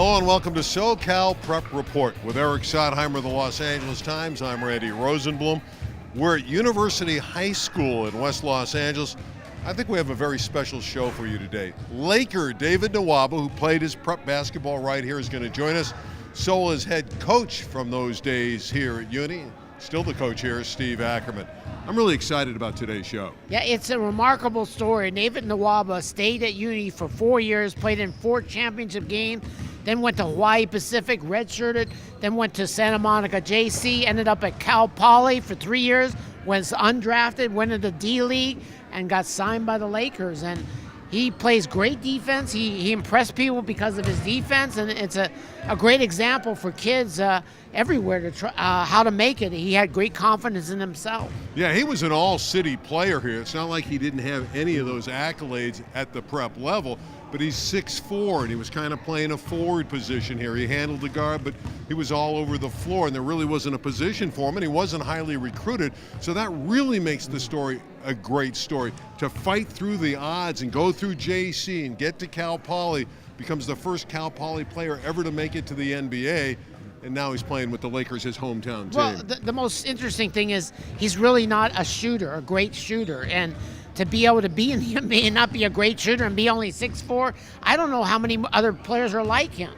Hello and welcome to SoCal Prep Report with Eric Sotheimer of the Los Angeles Times. I'm Randy Rosenblum. We're at University High School in West Los Angeles. I think we have a very special show for you today. Laker David Nwaba, who played his prep basketball right here, is going to join us. So is head coach from those days here at Uni. Still the coach here, Steve Ackerman. I'm really excited about today's show. Yeah, it's a remarkable story. David Nwaba stayed at Uni for 4 years, played in 4 championship games, then went to Hawaii Pacific, redshirted, then went to Santa Monica JC, ended up at Cal Poly for 3 years, was undrafted, went into D-League, and got signed by the Lakers. And he plays great defense. He impressed people because of his defense, and it's a great example for kids everywhere to try how to make it. He had great confidence in himself. Yeah, he was an all-city player here. It's not like he didn't have any of those accolades at the prep level, but he's 6'4", and he was kind of playing a forward position here. He handled the guard, but he was all over the floor, and there really wasn't a position for him, and he wasn't highly recruited. So that really makes the story a great story. To fight through the odds and go through JC and get to Cal Poly, becomes the first Cal Poly player ever to make it to the NBA, and now he's playing with the Lakers, his hometown team. Well, the most interesting thing is he's really not a shooter, a great shooter, and to be able to be in the NBA and not be a great shooter and be only 6'4", I don't know how many other players are like him.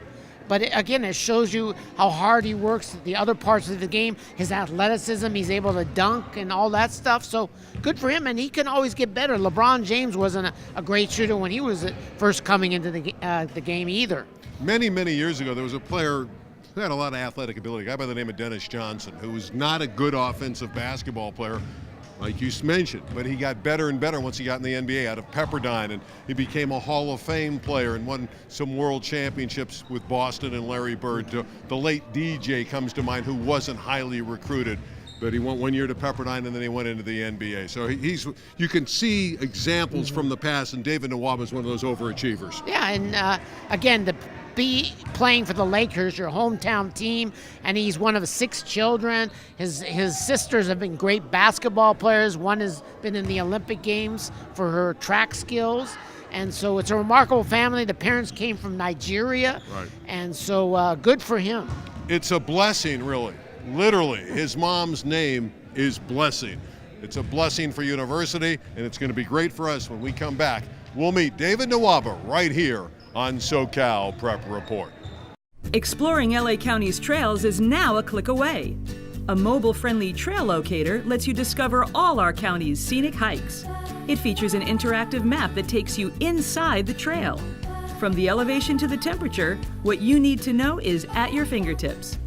But again, it shows you how hard he works the other parts of the game, his athleticism, he's able to dunk and all that stuff. So good for him, and he can always get better. LeBron James wasn't a great shooter when he was first coming into the game either. Many, many years ago, there was a player who had a lot of athletic ability, a guy by the name of Dennis Johnson, who was not a good offensive basketball player, like you mentioned, but he got better and better once he got in the NBA out of Pepperdine, and he became a Hall of Fame player and won some world championships with Boston and Larry Bird. The late DJ comes to mind, who wasn't highly recruited, but he went 1 year to Pepperdine and then he went into the NBA. So you can see examples from the past, and David Nwaba is one of those overachievers. Yeah, and again, be playing for the Lakers, your hometown team, and he's one of 6 children. His sisters have been great basketball players. One has been in the Olympic Games for her track skills. And so it's a remarkable family. The parents came from Nigeria, right. And so good for him. It's a blessing, really. Literally, his mom's name is Blessing. It's a blessing for university, and it's going to be great for us when we come back. We'll meet David Nwaba right here on SoCal Prep Report. Exploring LA County's trails is now a click away. A mobile-friendly trail locator lets you discover all our county's scenic hikes. It features an interactive map that takes you inside the trail. From the elevation to the temperature, what you need to know is at your fingertips.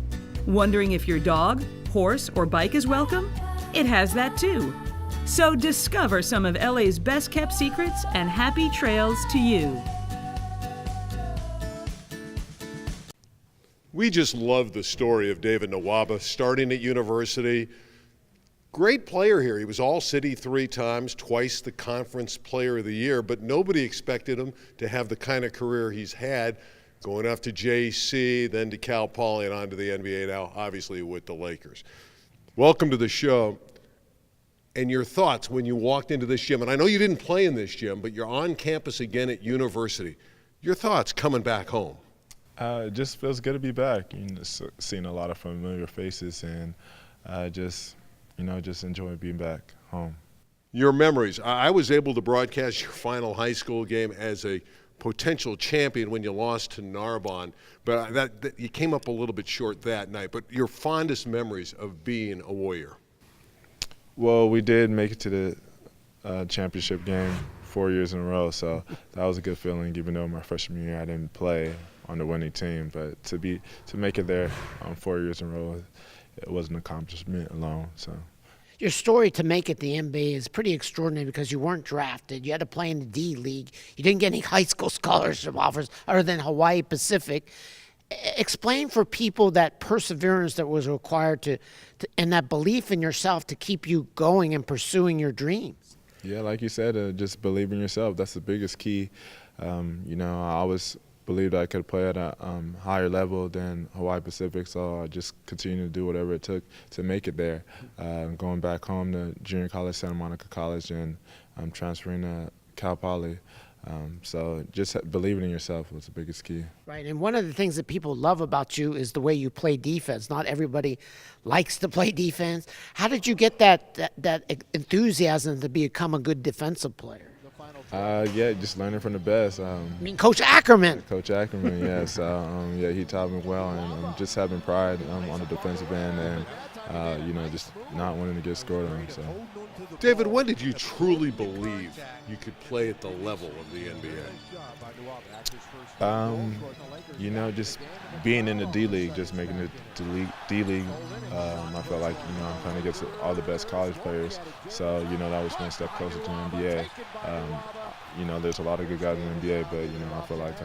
Wondering if your dog, horse, or bike is welcome? It has that too. So discover some of LA's best-kept secrets and happy trails to you. We just love the story of David Nwaba, starting at university. Great player here. He was All-City 3 times, twice the Conference Player of the Year, but nobody expected him to have the kind of career he's had, going off to JC, then to Cal Poly, and on to the NBA now, obviously with the Lakers. Welcome to the show. And your thoughts when you walked into this gym, and I know you didn't play in this gym, but you're on campus again at university. Your thoughts coming back home? It just feels good to be back. Seeing a lot of familiar faces, and just enjoy being back home. Your memories. I was able to broadcast your final high school game as a potential champion when you lost to Narbonne, but that you came up a little bit short that night. But your fondest memories of being a Warrior? Well, we did make it to the championship game 4 years in a row, so that was a good feeling. Even though my freshman year I didn't play on the winning team, but to make it there 4 years in a row, it was an accomplishment alone. So. Your story to make it the NBA is pretty extraordinary because you weren't drafted. You had to play in the D-League. You didn't get any high school scholarship offers other than Hawaii Pacific. Explain for people that perseverance that was required to and that belief in yourself to keep you going and pursuing your dreams. Yeah, like you said, just believe in yourself. That's the biggest key. I always believed I could play at a higher level than Hawaii Pacific, so I just continued to do whatever it took to make it there. Going back home to junior college, Santa Monica College, and transferring to Cal Poly. So just believing in yourself was the biggest key. Right, and one of the things that people love about you is the way you play defense. Not everybody likes to play defense. How did you get that enthusiasm to become a good defensive player? Yeah, just learning from the best. I mean, Coach Ackerman. Coach Ackerman, yeah. So, yeah, he taught me well, and just having pride on the defensive end and, just not wanting to get scored on. So. David, when did you truly believe you could play at the level of the NBA? Just being in the D-League, just making it to D-League, I felt like, I'm trying to get to all the best college players. So, that was one step closer to the NBA. There's a lot of good guys in the NBA, but, I feel like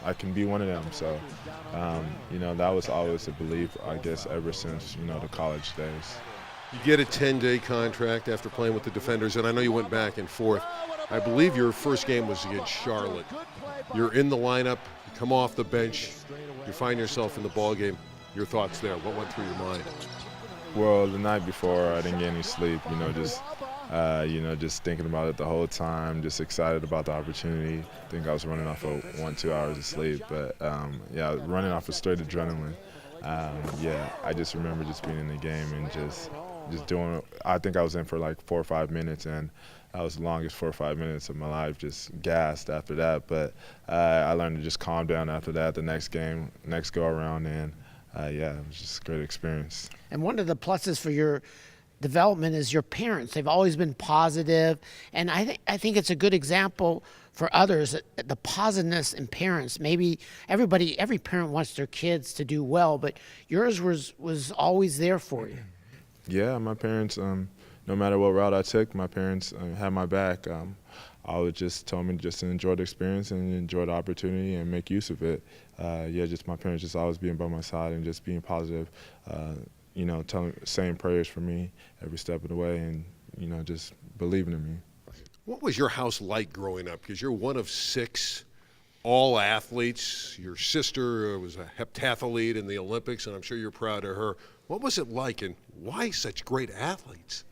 I can be one of them. So, that was always a belief, I guess, ever since, the college days. You get a 10-day contract after playing with the Defenders, and I know you went back and forth. I believe your first game was against Charlotte. You're in the lineup, you come off the bench, you find yourself in the ball game. Your thoughts there? What went through your mind? Well, the night before, I didn't get any sleep. Just thinking about it the whole time. Just excited about the opportunity. I think I was running off of 1-2 hours of sleep, but running off of straight adrenaline. I just remember just being in the game and just doing. I think I was in for like 4 or 5 minutes, and that was the longest 4 or 5 minutes of my life. Just gassed after that, but I learned to just calm down after that. The next game, next go around, and it was just a great experience. And one of the pluses for your development is your parents. They've always been positive, and I think it's a good example for others, the positiveness in parents. Maybe every parent wants their kids to do well, but yours was always there for you. Yeah, my parents, no matter what route I took, my parents had my back. Always just told me just to enjoy the experience and enjoy the opportunity and make use of it. Just my parents just always being by my side and just being positive, saying prayers for me every step of the way and, just believing in me. What was your house like growing up? Because you're one of 6 all athletes. Your sister was a heptathlete in the Olympics, and I'm sure you're proud of her. What was it like, and why such great athletes?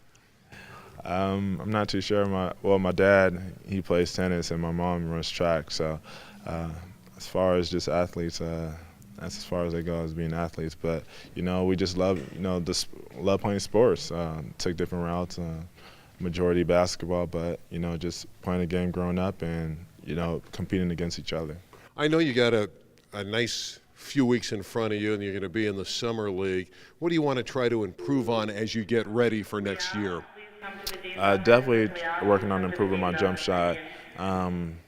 I'm not too sure. My dad, he plays tennis, and my mom runs track. So as far as just athletes, that's as far as they go as being athletes. But, we just love, love playing sports. Took different routes. Majority basketball, but just playing a game growing up and competing against each other. I know you got a nice few weeks in front of you, and you're going to be in the summer league. What do you want to try to improve on as you get ready for next year? Definitely working on improving my jump shot. I'm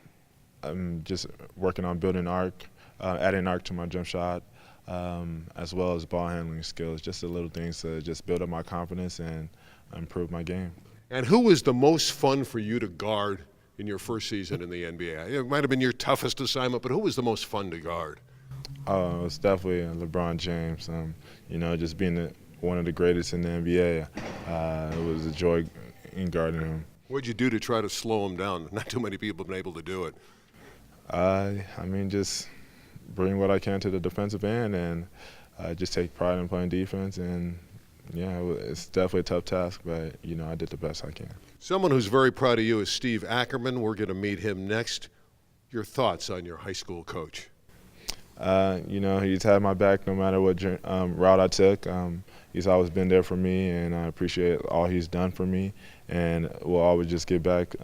just working on building arc, adding arc to my jump shot, as well as ball handling skills. Just the little things to just build up my confidence and improve my game. And who was the most fun for you to guard in your first season in the NBA? It might have been your toughest assignment, but who was the most fun to guard? It was definitely LeBron James. Just being one of the greatest in the NBA, it was a joy in guarding him. What'd you do to try to slow him down? Not too many people have been able to do it. Just bring what I can to the defensive end and just take pride in playing defense. And yeah, it's definitely a tough task, but, I did the best I can. Someone who's very proud of you is Steve Ackerman. We're going to meet him next. Your thoughts on your high school coach? He's had my back no matter what route I took. He's always been there for me, and I appreciate all he's done for me. And we'll always just get back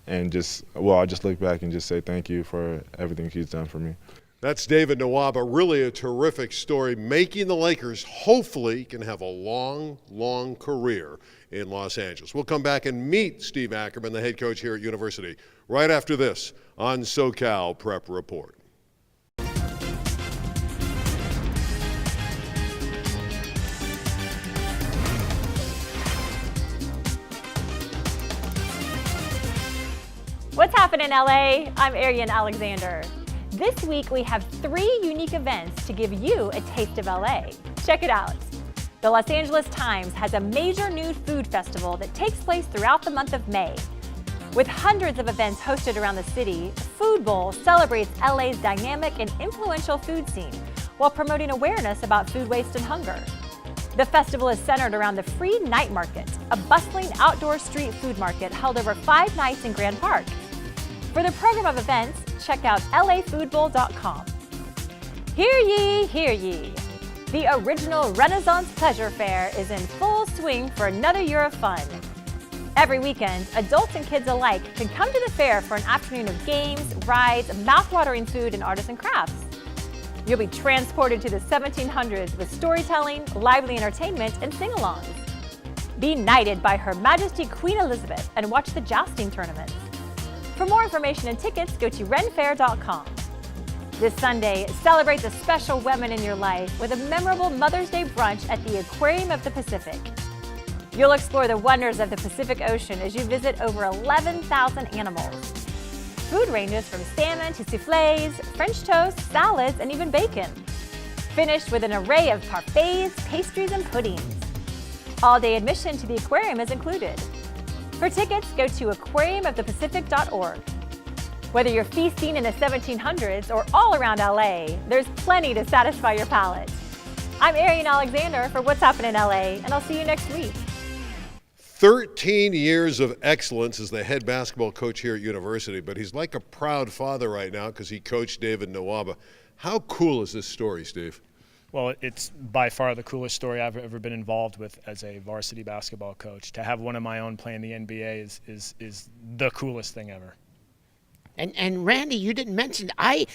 I'll just look back and just say thank you for everything he's done for me. That's David Nwaba. Really a terrific story, making the Lakers hopefully can have a long, long career in Los Angeles. We'll come back and meet Steve Ackerman, the head coach here at University, right after this on SoCal Prep Report. What's happening in LA? I'm Ariane Alexander. This week we have 3 unique events to give you a taste of LA. Check it out. The Los Angeles Times has a major new food festival that takes place throughout the month of May. With hundreds of events hosted around the city, Food Bowl celebrates LA's dynamic and influential food scene while promoting awareness about food waste and hunger. The festival is centered around the Free Night Market, a bustling outdoor street food market held over 5 nights in Grand Park. For the program of events, check out lafoodbowl.com. Hear ye, hear ye. The original Renaissance Pleasure Fair is in full swing for another year of fun. Every weekend, adults and kids alike can come to the fair for an afternoon of games, rides, mouth-watering food, and artisan crafts. You'll be transported to the 1700s with storytelling, lively entertainment, and sing-alongs. Be knighted by Her Majesty Queen Elizabeth and watch the jousting tournaments. For more information and tickets, go to renfair.com. This Sunday, celebrate the special women in your life with a memorable Mother's Day brunch at the Aquarium of the Pacific. You'll explore the wonders of the Pacific Ocean as you visit over 11,000 animals. Food ranges from salmon to soufflés, French toast, salads, and even bacon. Finished with an array of parfaits, pastries, and puddings. All-day admission to the aquarium is included. For tickets, go to aquariumofthepacific.org. Whether you're feasting in the 1700s or all around LA, there's plenty to satisfy your palate. I'm Arian Alexander for What's Happening in LA, and I'll see you next week. 13 years of excellence as the head basketball coach here at university, but he's like a proud father right now because he coached David Nwaba. How cool is this story, Steve? Well, it's by far the coolest story I've ever been involved with as a varsity basketball coach. To have one of my own play in the NBA is the coolest thing ever. And Randy, you didn't mention, I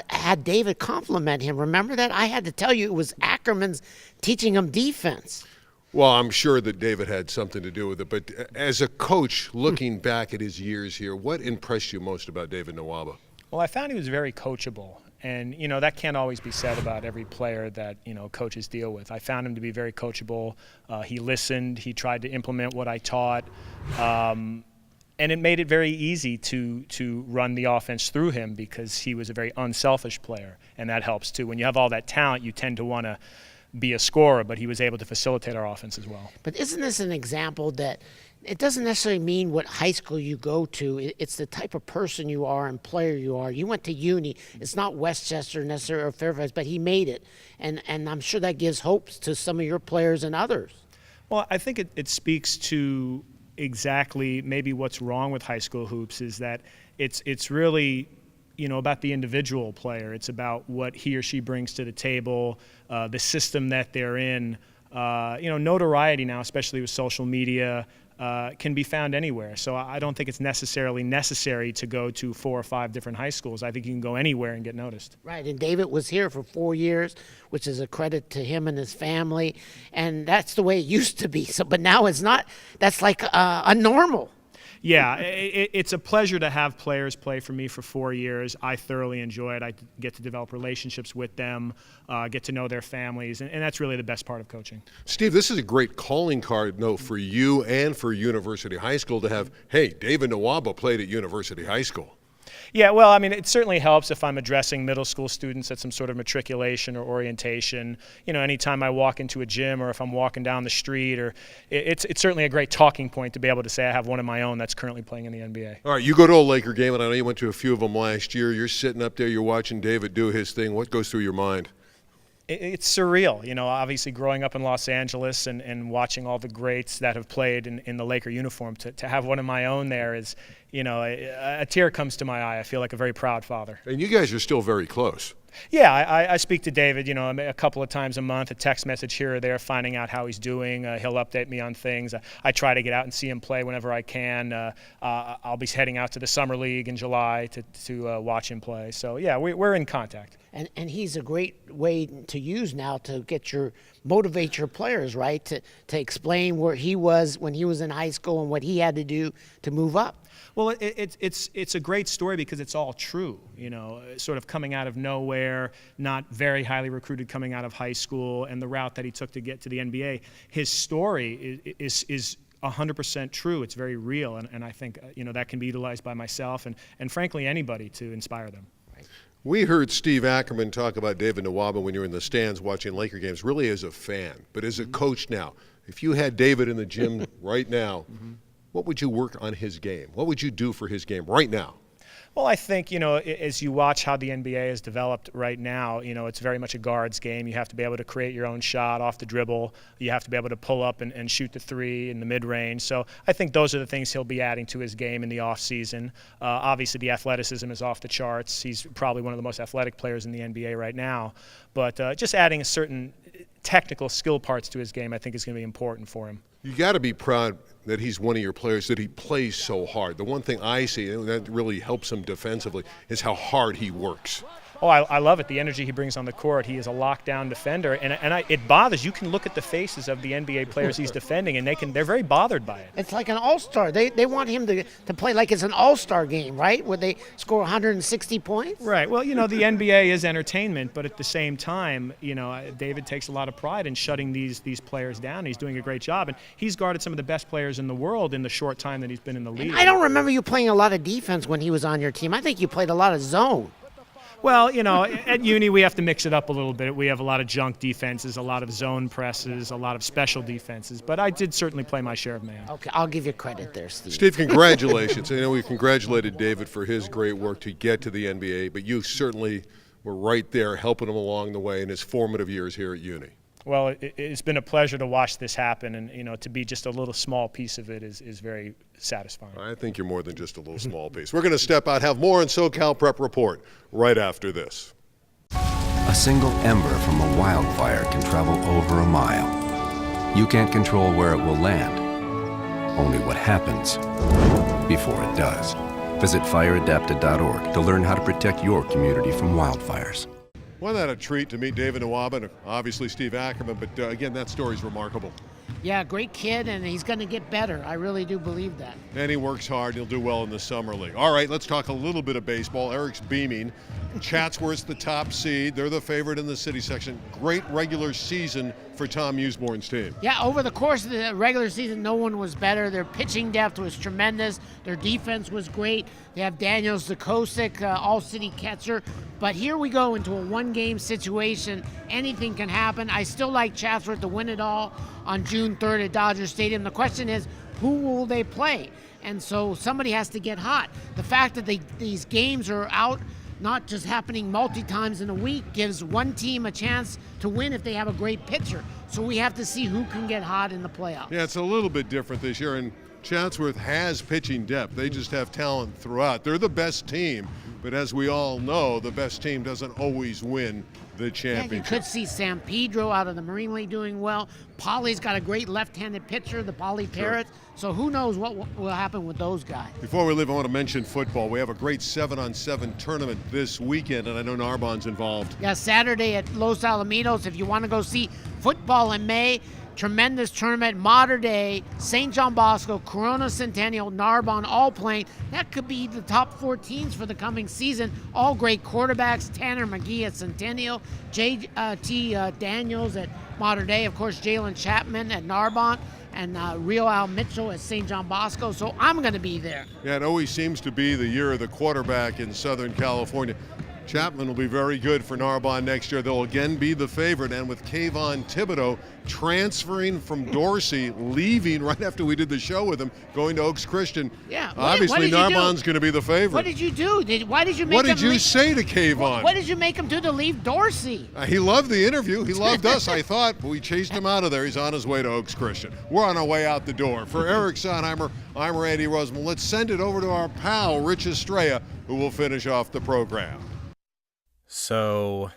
had David compliment him. Remember that? I had to tell you it was Ackerman's teaching him defense. Well, I'm sure that David had something to do with it, but as a coach, looking back at his years here, what impressed you most about David Nwaba? Well, I found he was very coachable. And, you know, that can't always be said about every player that, you know, coaches deal with. I found him to be very coachable. He listened. He tried to implement what I taught. And it made it very easy to run the offense through him because he was a very unselfish player, and that helps too. When you have all that talent, you tend to want to be a scorer, but he was able to facilitate our offense as well. But isn't this an example that it doesn't necessarily mean what high school you go to. It's the type of person you are and player you are. You went to uni. It's not Westchester necessarily or Fairfax, but he made it. And I'm sure that gives hopes to some of your players and others. Well, I think it speaks to exactly maybe what's wrong with high school hoops is that it's really, you know, about the individual player. It's about what he or she brings to the table, the system that they're in. You know, notoriety now, especially with social media, can be found anywhere. So I don't think it's necessarily necessary to go to 4 or 5 different high schools. I think you can go anywhere and get noticed. Right, and David was here for 4 years, which is a credit to him and his family, and that's the way it used to be. So, but now it's not. That's like a normal. Yeah, it's a pleasure to have players play for me for 4 years. I thoroughly enjoy it. I get to develop relationships with them, get to know their families, and that's really the best part of coaching. Steve, this is a great calling card note for you and for University High School to have, hey, David Nwaba played at University High School. Yeah, well, I mean, it certainly helps if I'm addressing middle school students at some sort of matriculation or orientation. You know, anytime I walk into a gym or if I'm walking down the street, or it's certainly a great talking point to be able to say I have one of my own that's currently playing in the NBA. All right, you go to a Laker game, and I know you went to a few of them last year. You're sitting up there, you're watching David do his thing. What goes through your mind? It's surreal, you know, obviously growing up in Los Angeles and watching all the greats that have played in the Laker uniform. To have one of my own there is, you know, a tear comes to my eye. I feel like a very proud father. And you guys are still very close. Yeah, I speak to David, you know, a couple of times a month, a text message here or there, finding out how he's doing. He'll update me on things. I try to get out and see him play whenever I can. I'll be heading out to the Summer League in July to watch him play. So, yeah, we're in contact. And he's a great way to use now to motivate your players, right? To explain where he was when he was in high school and what he had to do to move up. Well, it's a great story because it's all true, you know, sort of coming out of nowhere, not very highly recruited coming out of high school, and the route that he took to get to the NBA. His story is 100% true. It's very real, and I think, you know, that can be utilized by myself and frankly anybody to inspire them. We heard Steve Ackerman talk about David Nwaba when you were in the stands watching Laker games, really as a fan, but as a coach now. If you had David in the gym right now, what would you work on his game? What would you do for his game right now? Well, I think, as you watch how the NBA has developed right now, it's very much a guards game. You have to be able to create your own shot off the dribble. You have to be able to pull up and shoot the three in the mid-range. So I think those are the things he'll be adding to his game in the offseason. Obviously, the athleticism is off the charts. He's probably one of the most athletic players in the NBA right now. But just adding a certain technical skill parts to his game, I think, is going to be important for him. You got to be proud that he's one of your players, that he plays so hard. The one thing I see that really helps him defensively is how hard he works. Oh, I love it, the energy he brings on the court. He is a lockdown defender, and it bothers. You can look at the faces of the NBA players he's defending, and they're very bothered by it. It's like an all-star. They want him to play like it's an all-star game, right, where they score 160 points? Right. Well, the NBA is entertainment, but at the same time, David takes a lot of pride in shutting these players down. He's doing a great job, and he's guarded some of the best players in the world in the short time that he's been in the league. And I don't remember you playing a lot of defense when he was on your team. I think you played a lot of zone. Well, at uni we have to mix it up a little bit. We have a lot of junk defenses, a lot of zone presses, a lot of special defenses. But I did certainly play my share of man. Okay, I'll give you credit there, Steve. Steve, congratulations. We congratulated David for his great work to get to the NBA, but you certainly were right there helping him along the way in his formative years here at uni. Well, it's been a pleasure to watch this happen, and to be just a little small piece of it is very satisfying. I think you're more than just a little small piece. We're going to step out, have more on SoCal Prep Report right after this. A single ember from a wildfire can travel over a mile. You can't control where it will land, only what happens before it does. Visit fireadapted.org to learn how to protect your community from wildfires. Wasn't that a treat to meet David Nwaba and obviously Steve Ackerman, but again, that story's remarkable. Yeah, great kid, and he's going to get better. I really do believe that. And he works hard. He'll do well in the summer league. All right, let's talk a little bit of baseball. Eric's beaming. Chatsworth's the top seed. They're the favorite in the city section. Great regular season for Tom Usborne's team. Yeah, over the course of the regular season, no one was better. Their pitching depth was tremendous. Their defense was great. They have Daniel Zakosic, all-city catcher. But here we go into a one-game situation. Anything can happen. I still like Chatsworth to win it all on June 3rd at Dodger Stadium. The question is, who will they play? And so somebody has to get hot. The fact that these games are out, not just happening multi-times in a week, gives one team a chance to win if they have a great pitcher. So we have to see who can get hot in the playoffs. Yeah, it's a little bit different this year, and Chatsworth has pitching depth. They just have talent throughout. They're the best team, but as we all know, the best team doesn't always win the championship. Yeah, you could see San Pedro out of the Marine League doing well. Poly's got a great left-handed pitcher, the Poly Parrots. Sure. So who knows what will happen with those guys. Before we leave, I want to mention football. We have a great 7-on-7 tournament this weekend, and I know Narbonne's involved. Yeah, Saturday at Los Alamitos. If you want to go see football in May, tremendous tournament, Mater Dei, St. John Bosco, Corona Centennial, Narbonne, all playing. That could be the top 4 teams for the coming season. All great quarterbacks. Tanner McGee at Centennial, J.T. Daniels at Mater Dei, of course, Jalen Chapman at Narbonne, and Rio Al Mitchell at St. John Bosco. So I'm going to be there. Yeah, it always seems to be the year of the quarterback in Southern California. Chapman will be very good for Narbonne next year. They'll again be the favorite, and with Kayvon Thibodeau transferring from Dorsey, leaving right after we did the show with him, going to Oaks Christian. Yeah. Obviously, Narbonne's going to be the favorite. What did you do? Why did you make What him did you say to Kayvon? What did you make him do to leave Dorsey? He loved the interview. He loved us, I thought, but we chased him out of there. He's on his way to Oaks Christian. We're on our way out the door. For Eric Sonheimer, I'm Randy Roseman. Let's send it over to our pal, Rich Estrella, who will finish off the program. So,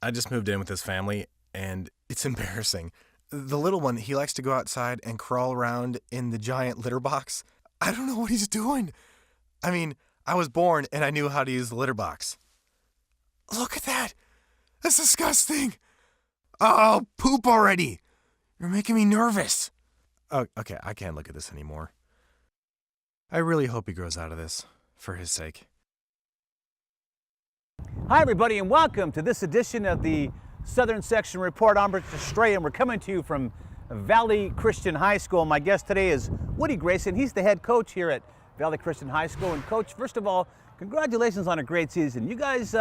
I just moved in with his family, and it's embarrassing. The little one, he likes to go outside and crawl around in the giant litter box. I don't know what he's doing. I mean, I was born and I knew how to use the litter box. Look at that. That's disgusting. Oh, poop already. You're making me nervous. Oh, okay, I can't look at this anymore. I really hope he grows out of this, for his sake. Hi, everybody, and welcome to this edition of the Southern Section Report. I'm Rich Estrella, and we're coming to you from Valley Christian High School. My guest today is Woodie Grayson. He's the head coach here at Valley Christian High School. And, Coach, first of all, congratulations on a great season. You guys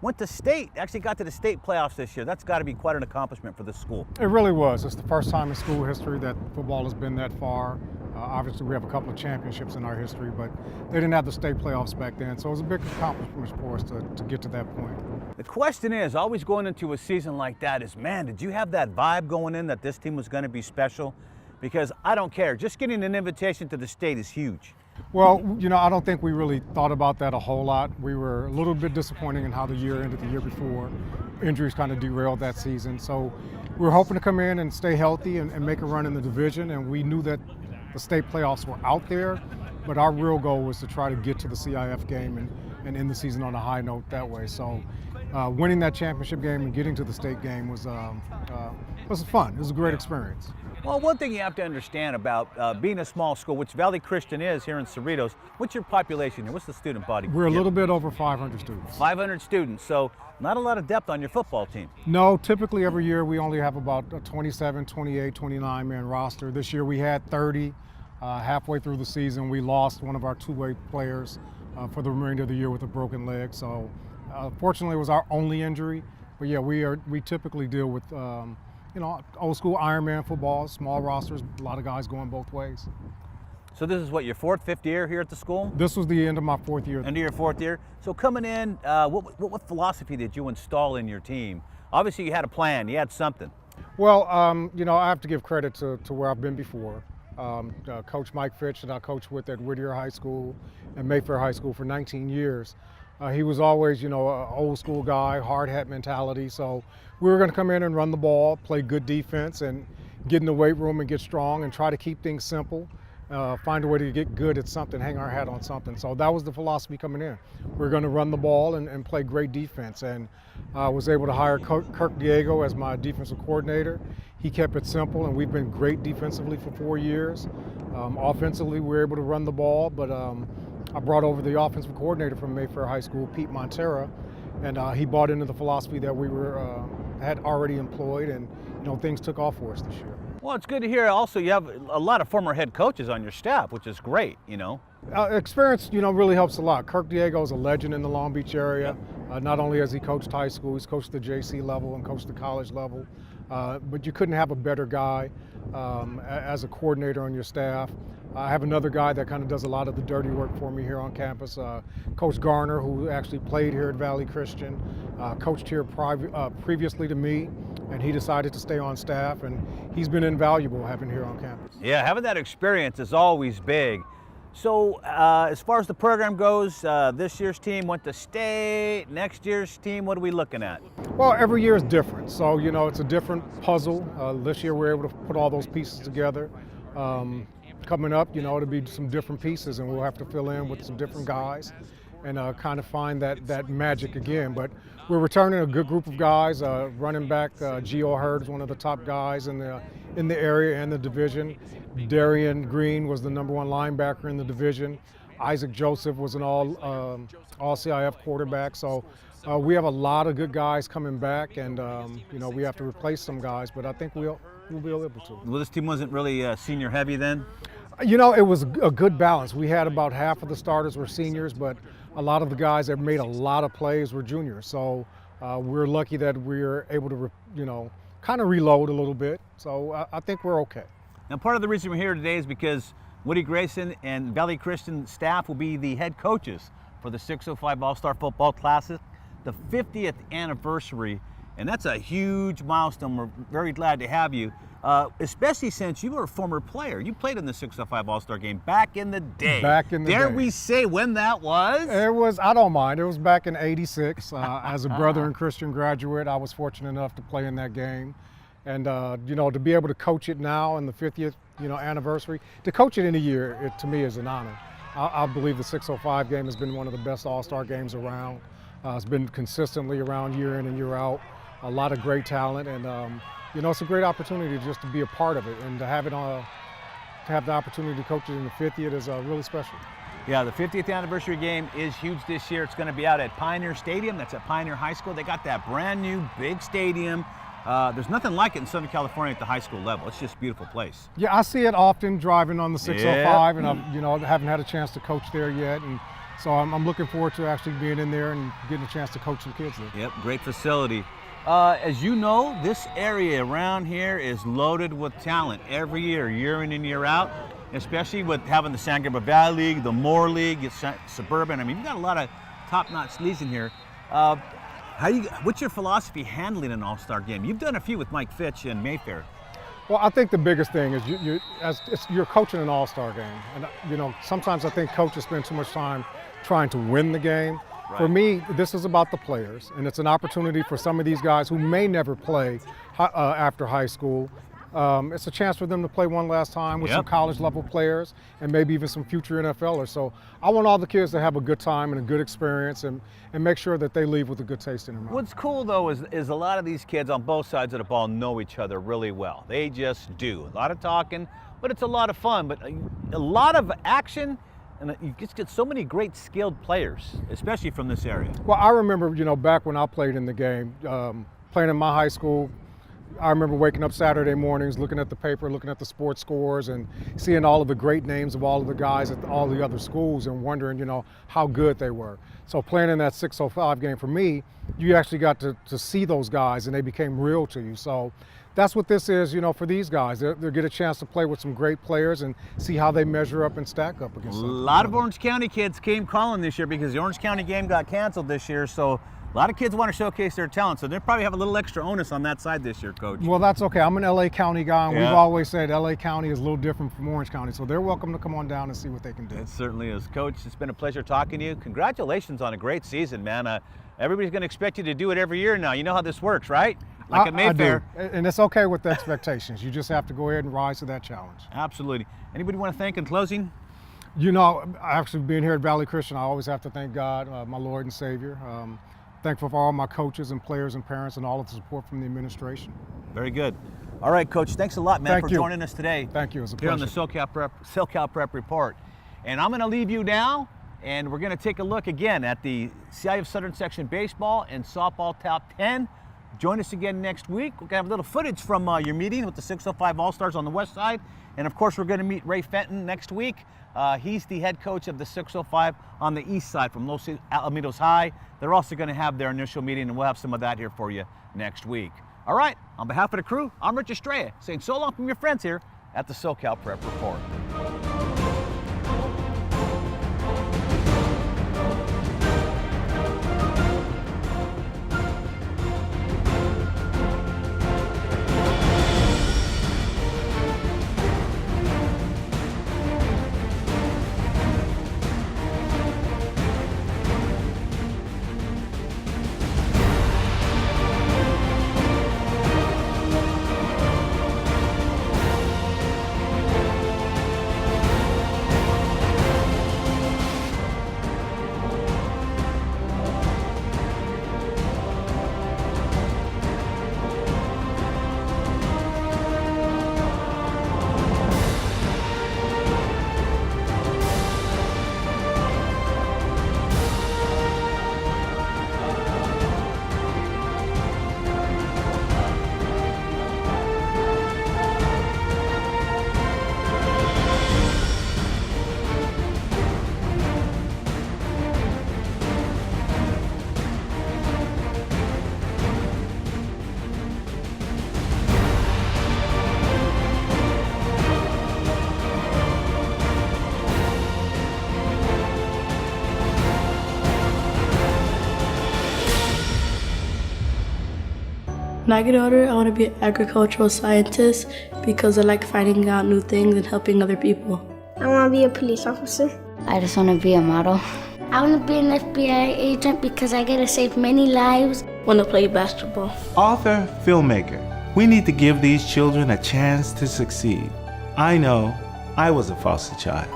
went to state, actually got to the state playoffs this year. That's got to be quite an accomplishment for this school. It really was. It's the first time in school history that football has been that far. Obviously, we have a couple of championships in our history, but they didn't have the state playoffs back then, so it was a big accomplishment for us to get to that point. The question is, always going into a season like that is, man, did you have that vibe going in that this team was going to be special? Because I don't care. Just getting an invitation to the state is huge. Well, I don't think we really thought about that a whole lot. We were a little bit disappointed in how the year ended the year before. Injuries kind of derailed that season. So we were hoping to come in and stay healthy and make a run in the division, and we knew that the state playoffs were out there, but our real goal was to try to get to the CIF game and end the season on a high note that way. So winning that championship game and getting to the state game was fun. It was a great experience. Well, one thing you have to understand about being a small school, which Valley Christian is here in Cerritos, what's your population here? What's the student body? We're a little bit over 500 students. 500 students, so not a lot of depth on your football team. No, typically every year we only have about a 27, 28, 29 man roster. This year we had 30. Halfway through the season, we lost one of our two-way players for the remainder of the year with a broken leg. So fortunately it was our only injury. But yeah, we typically deal with old school Ironman football, small rosters, a lot of guys going both ways. So this is what, your fourth, fifth year here at the school? This was the end of my fourth year. End of your fourth year. So coming in, what philosophy did you install in your team? Obviously you had a plan, you had something. Well, I have to give credit to where I've been before. Coach Mike Fitch, that I coached with at Whittier High School and Mayfair High School for 19 years. He was always, an old school guy, hard hat mentality. So we were going to come in and run the ball, play good defense, and get in the weight room and get strong and try to keep things simple. Find a way to get good at something, hang our hat on something. So that was the philosophy coming in. We're going to run the ball and play great defense. And I was able to hire Kirk Diego as my defensive coordinator. He kept it simple, and we've been great defensively for 4 years. Offensively, we were able to run the ball, but I brought over the offensive coordinator from Mayfair High School, Pete Montera, and he bought into the philosophy that we had already employed, and things took off for us this year. Well, it's good to hear. Also, you have a lot of former head coaches on your staff, which is great. Experience, really helps a lot. Kirk Diego is a legend in the Long Beach area. Not only has he coached high school, he's coached the JC level and coached the college level. But you couldn't have a better guy as a coordinator on your staff. I have another guy that kind of does a lot of the dirty work for me here on campus, Coach Garner, who actually played here at Valley Christian, coached here previously to me, and he decided to stay on staff, and he's been invaluable having here on campus. Yeah, having that experience is always big. So as far as the program goes, this year's team went to state. Next year's team, what are we looking at? Well, every year is different. So, it's a different puzzle. This year we're able to put all those pieces together. Coming up, it'll be some different pieces, and we'll have to fill in with some different guys and kind of find that magic again. But we're returning a good group of guys. Running back Gio Hurd is one of the top guys in the area and the division. Darian Green was the #1 linebacker in the division. Isaac Joseph was an all CIF quarterback. So we have a lot of good guys coming back, and we have to replace some guys, but I think we'll be able to. Well, this team wasn't really senior heavy then? It was a good balance. We had about half of the starters were seniors, but a lot of the guys that made a lot of plays were juniors. So we're lucky that we're able to, kind of reload a little bit. So I think we're okay. Now, part of the reason we're here today is because Woodie Grayson and Valley Christian staff will be the head coaches for the 605 All-Star Football Classic, the 50th anniversary, and that's a huge milestone. We're very glad to have you, especially since you were a former player. You played in the 605 All-Star game back in the day. Back in the day. Dare we say when that was? It was, I don't mind, it was back in '86. As a brother and Christian graduate, I was fortunate enough to play in that game. And, to be able to coach it now in the 50th, anniversary, to coach it in a year, it to me is an honor. I believe the 605 game has been one of the best All-Star games around. It's been consistently around year in and year out. A lot of great talent, and it's a great opportunity just to be a part of it, and to have the opportunity to coach it in the 50th is really special. Yeah, the 50th anniversary game is huge this year. It's going to be out at Pioneer Stadium. That's at Pioneer High School. They got that brand new big stadium. There's nothing like it in Southern California at the high school level. It's just a beautiful place. Yeah, I see it often driving on the 605, and I haven't had a chance to coach there yet, and so I'm looking forward to actually being in there and getting a chance to coach some kids there. Yep, great facility. As you know, this area around here is loaded with talent every year, year in and year out. especially with having the San Gabriel Valley League, the Moore League, Suburban. I mean, you've got a lot of top-notch leagues in here. What's your philosophy handling an all-star game? You've done a few with Mike Fitch and Mayfair. Well, I think the biggest thing is you're coaching an all-star game. And, sometimes I think coaches spend too much time trying to win the game. Right. For me, this is about the players, and it's an opportunity for some of these guys who may never play after high school. It's a chance for them to play one last time with some college-level players and maybe even some future NFLers. So I want all the kids to have a good time and a good experience and make sure that they leave with a good taste in their mouth. What's cool, though, is a lot of these kids on both sides of the ball know each other really well. They just do. A lot of talking, but it's a lot of fun. But a lot of action, and you just get so many great skilled players, especially from this area. Well, I remember, back when I played in the game, playing in my high school, I remember waking up Saturday mornings, looking at the paper, looking at the sports scores, and seeing all of the great names of all of the guys at all the other schools and wondering, how good they were. So playing in that 605 game, for me, you actually got to see those guys, and they became real to you. So that's what this is, for these guys. They'll get a chance to play with some great players and see how they measure up and stack up against them. A lot of Orange County kids came calling this year because the Orange County game got canceled this year. So a lot of kids want to showcase their talent, so they'll probably have a little extra onus on that side this year, Coach. Well, that's okay. I'm an LA County guy, and we've always said LA County is a little different from Orange County, so they're welcome to come on down and see what they can do. It certainly is. Coach, it's been a pleasure talking to you. Congratulations on a great season, man. Everybody's going to expect you to do it every year now. You know how this works, right? Like at Mayfair. I do. And it's okay with the expectations. You just have to go ahead and rise to that challenge. Absolutely. Anybody want to thank in closing? Actually being here at Valley Christian, I always have to thank God, my Lord and Savior. Thankful for all my coaches and players and parents and all of the support from the administration. Very good. All right, Coach, thanks a lot, man, for joining us today. Thank you. It was a pleasure. Here on the SoCal Prep Report. And I'm going to leave you now, and we're going to take a look again at the CIF Southern Section Baseball and Softball Top 10. Join us again next week. We're going to have a little footage from your meeting with the 605 All-Stars on the west side. And, of course, we're going to meet Ray Fenton next week. He's the head coach of the 605 on the east side from Los Alamitos High. They're also going to have their initial meeting, and we'll have some of that here for you next week. All right, on behalf of the crew, I'm Rich Estrella, saying so long from your friends here at the SoCal Prep Report. When I get older, I want to be an agricultural scientist because I like finding out new things and helping other people. I want to be a police officer. I just want to be a model. I want to be an FBI agent because I get to save many lives. I want to play basketball. Author, filmmaker. We need to give these children a chance to succeed. I know I was a foster child.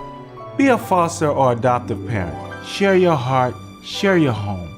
Be a foster or adoptive parent. Share your heart, share your home.